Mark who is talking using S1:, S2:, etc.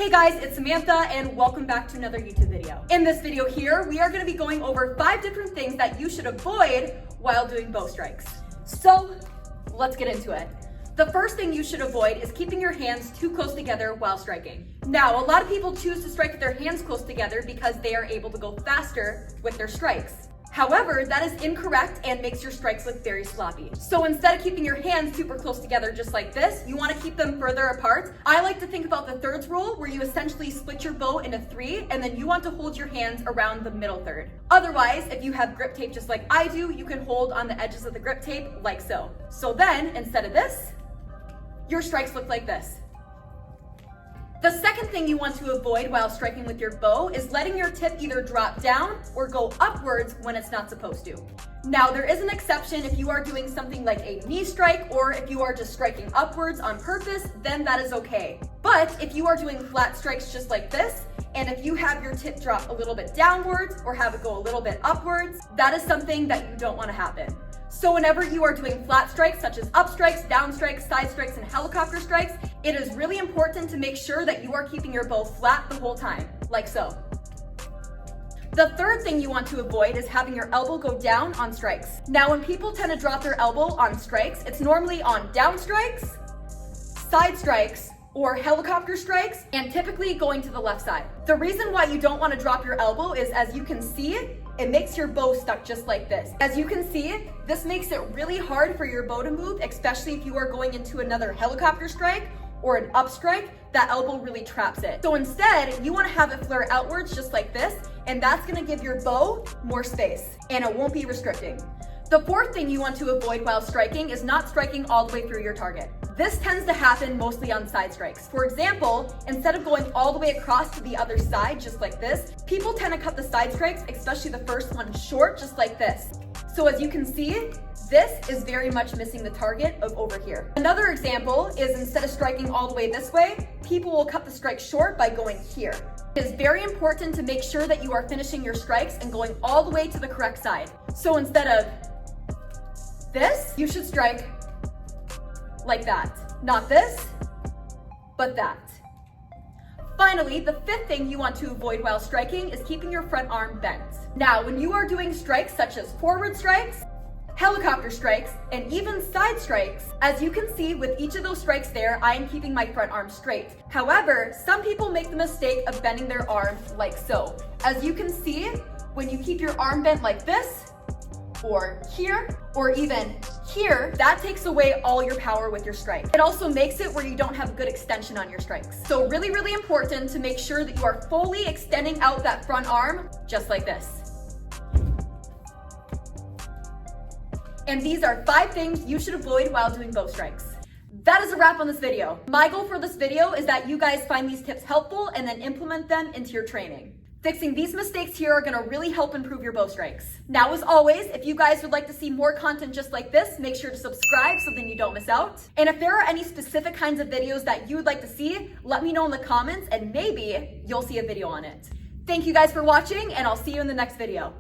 S1: Hey guys, it's Samantha and welcome back to another YouTube video. In this video here, we are going to be going over 5 different things that you should avoid while doing bow strikes. So let's get into it. The first thing you should avoid is keeping your hands too close together while striking. Now, a lot of people choose to strike with their hands close together because they are able to go faster with their strikes. However, that is incorrect and makes your strikes look very sloppy. So instead of keeping your hands super close together just like this, you want to keep them further apart. I like to think about the thirds rule, where you essentially split your bow into 3 and then you want to hold your hands around the middle third. Otherwise, if you have grip tape just like I do, you can hold on the edges of the grip tape like so. So then, instead of this, your strikes look like this. The second thing you want to avoid while striking with your bow is letting your tip either drop down or go upwards when it's not supposed to. Now, there is an exception if you are doing something like a knee strike, or if you are just striking upwards on purpose, then that is okay. But if you are doing flat strikes just like this, and if you have your tip drop a little bit downwards or have it go a little bit upwards, that is something that you don't want to happen. So whenever you are doing flat strikes, such as up strikes, down strikes, side strikes, and helicopter strikes, it is really important to make sure that you are keeping your bow flat the whole time, like so. The third thing you want to avoid is having your elbow go down on strikes. Now, when people tend to drop their elbow on strikes, it's normally on down strikes, side strikes, or helicopter strikes, and typically going to the left side. The reason why you don't want to drop your elbow is, as you can see, it makes your bow stuck just like this. As you can see, this makes it really hard for your bow to move, especially if you are going into another helicopter strike or an up strike. That elbow really traps it. So instead, you want to have it flare outwards just like this, and that's going to give your bow more space, and it won't be restricting. The fourth thing you want to avoid while striking is not striking all the way through your target. This tends to happen mostly on side strikes. For example, instead of going all the way across to the other side just like this, people tend to cut the side strikes, especially the first one, short just like this. So as you can see, this is very much missing the target of over here. Another example is, instead of striking all the way this way, people will cut the strike short by going here. It is very important to make sure that you are finishing your strikes and going all the way to the correct side. So instead of this, you should strike like that. Not this, but that. Finally, the fifth thing you want to avoid while striking is keeping your front arm bent. Now, when you are doing strikes such as forward strikes, helicopter strikes, and even side strikes, as you can see with each of those strikes there, I am keeping my front arm straight. However, some people make the mistake of bending their arm like so. As you can see, when you keep your arm bent like this, or here, or even here, that takes away all your power with your strike. It also makes it where you don't have good extension on your strikes. So really, really important to make sure that you are fully extending out that front arm, just like this. And these are 5 things you should avoid while doing bow strikes. That is a wrap on this video. My goal for this video is that you guys find these tips helpful and then implement them into your training. Fixing these mistakes here are gonna really help improve your bow strikes. Now, as always, if you guys would like to see more content just like this, make sure to subscribe so then you don't miss out. And if there are any specific kinds of videos that you would like to see, let me know in the comments and maybe you'll see a video on it. Thank you guys for watching, and I'll see you in the next video.